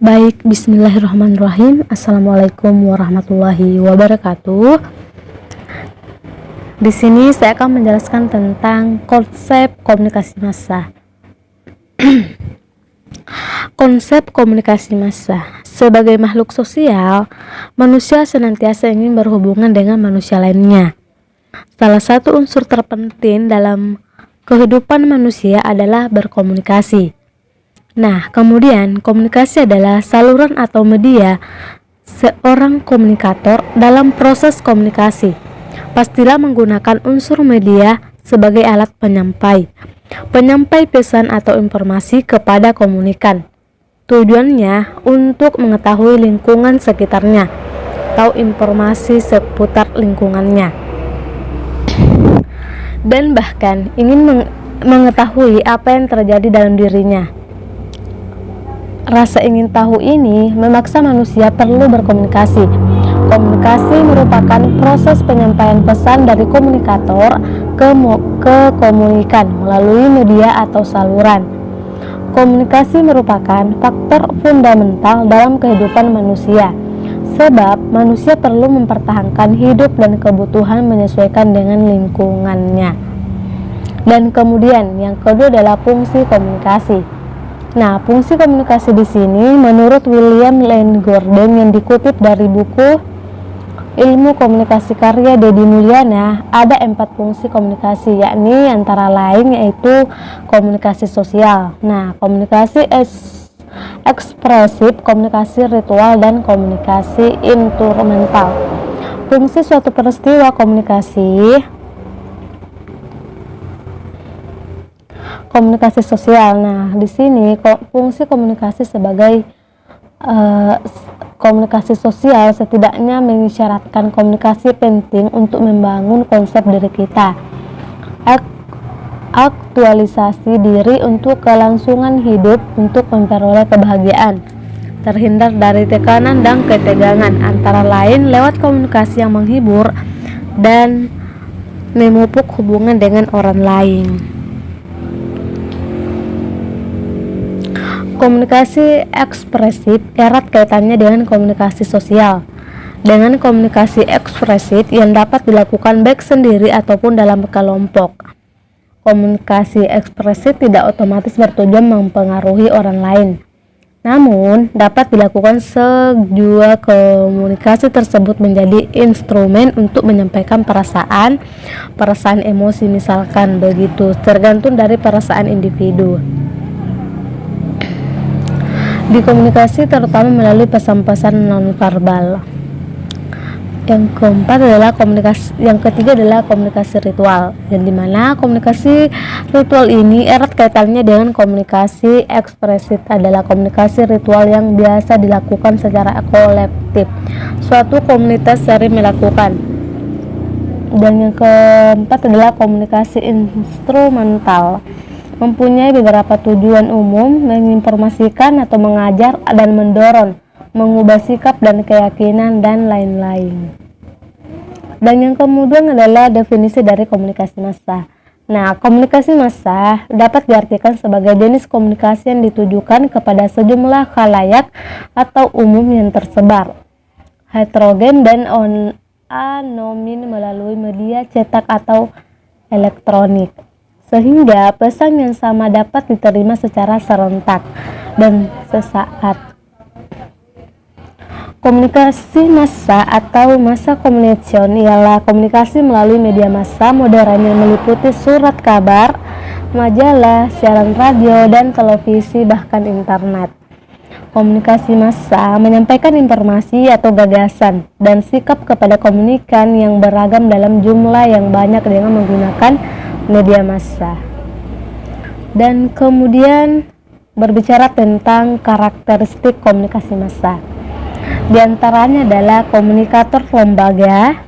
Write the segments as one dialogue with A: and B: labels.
A: Baik, bismillahirrahmanirrahim. Assalamualaikum warahmatullahi wabarakatuh. Di sini saya akan menjelaskan tentang konsep komunikasi massa. Konsep komunikasi massa. Sebagai makhluk sosial, manusia senantiasa ingin berhubungan dengan manusia lainnya. Salah satu unsur terpenting dalam kehidupan manusia adalah berkomunikasi. Nah, kemudian komunikasi adalah saluran atau media seorang komunikator dalam proses komunikasi. Pastilah menggunakan unsur media sebagai alat penyampai pesan atau informasi kepada komunikan. Tujuannya untuk mengetahui lingkungan sekitarnya atau informasi seputar lingkungannya, dan bahkan ingin mengetahui apa yang terjadi dalam dirinya. Rasa ingin tahu ini memaksa manusia perlu berkomunikasi. Komunikasi merupakan proses penyampaian pesan dari komunikator ke komunikan melalui media atau saluran. Komunikasi merupakan faktor fundamental dalam kehidupan manusia, sebab manusia perlu mempertahankan hidup dan kebutuhan menyesuaikan dengan lingkungannya. Dan kemudian yang kedua adalah fungsi komunikasi. Nah, fungsi komunikasi di sini menurut William Lane Gordon yang dikutip dari buku Ilmu Komunikasi karya Deddy Mulyana, ada 4 fungsi komunikasi, yakni antara lain yaitu komunikasi sosial, komunikasi ekspresif, komunikasi ritual, dan komunikasi instrumental. Fungsi suatu peristiwa komunikasi sosial. Nah, di sini fungsi komunikasi sebagai komunikasi sosial setidaknya mengisyaratkan komunikasi penting untuk membangun konsep diri kita, aktualisasi diri untuk kelangsungan hidup, untuk memperoleh kebahagiaan, terhindar dari tekanan dan ketegangan, antara lain lewat komunikasi yang menghibur dan memupuk hubungan dengan orang lain. Komunikasi ekspresif erat kaitannya dengan komunikasi sosial. Dengan komunikasi ekspresif yang dapat dilakukan baik sendiri ataupun dalam kelompok. Komunikasi ekspresif tidak otomatis bertujuan mempengaruhi orang lain, namun dapat dilakukan sejauh komunikasi tersebut menjadi instrumen untuk menyampaikan perasaan emosi, misalkan begitu, tergantung dari perasaan individu. Di komunikasi terutama melalui pesan-pesan nonverbal. Yang ketiga adalah komunikasi ritual, yang dimana komunikasi ritual ini erat kaitannya dengan komunikasi ekspresif. Adalah komunikasi ritual yang biasa dilakukan secara kolektif, suatu komunitas sering melakukan. Dan yang keempat adalah komunikasi instrumental, mempunyai beberapa tujuan umum, menginformasikan atau mengajar dan mendorong, mengubah sikap dan keyakinan, dan lain-lain. Dan yang kemudian adalah definisi dari komunikasi massa. Nah, komunikasi massa dapat diartikan sebagai jenis komunikasi yang ditujukan kepada sejumlah khalayak atau umum yang tersebar, heterogen dan anonim melalui media cetak atau elektronik, sehingga pesan yang sama dapat diterima secara serentak dan sesaat. Komunikasi massa atau massa communication ialah komunikasi melalui media massa modern yang meliputi surat kabar, majalah, siaran radio, dan televisi, bahkan internet. Komunikasi massa menyampaikan informasi atau gagasan dan sikap kepada komunikan yang beragam dalam jumlah yang banyak dengan menggunakan media massa. Dan kemudian berbicara tentang karakteristik komunikasi massa. Di antaranya adalah komunikator lembaga.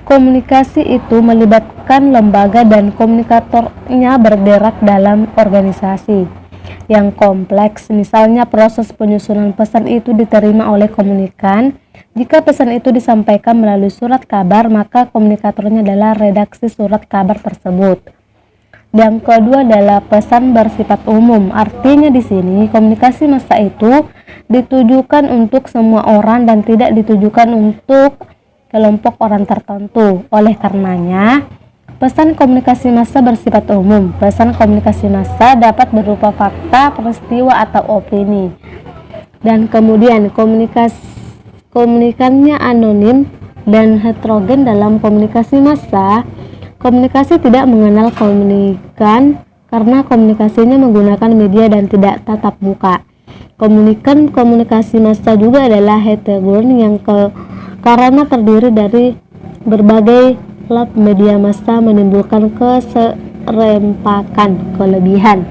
A: Komunikasi itu melibatkan lembaga dan komunikatornya bergerak dalam organisasi yang kompleks. Misalnya proses penyusunan pesan itu diterima oleh komunikan. Jika pesan itu disampaikan melalui surat kabar, maka komunikatornya adalah redaksi surat kabar tersebut. Yang kedua adalah pesan bersifat umum. Artinya di sini komunikasi massa itu ditujukan untuk semua orang dan tidak ditujukan untuk kelompok orang tertentu. Oleh karenanya, pesan komunikasi massa bersifat umum. Pesan komunikasi massa dapat berupa fakta, peristiwa, atau opini. Dan kemudian komunikannya anonim dan heterogen. Dalam komunikasi massa, komunikasi tidak mengenal komunikan karena komunikasinya menggunakan media dan tidak tatap muka. Komunikasi massa juga adalah heterogen yang karena terdiri dari berbagai lab media massa menimbulkan keserempakan kelebihan.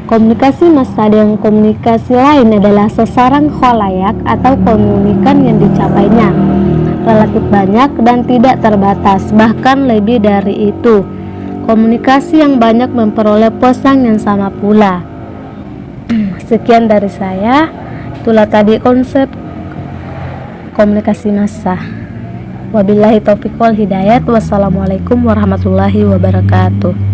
A: Komunikasi massa dengan komunikasi lain adalah sasaran khalayak atau komunikan yang dicapainya relatif banyak dan tidak terbatas, bahkan lebih dari itu. Komunikasi yang banyak memperoleh pesan yang sama pula. Sekian dari saya. Itulah tadi konsep komunikasi massa. Wabillahi taufiq wal hidayat. Wassalamualaikum warahmatullahi wabarakatuh.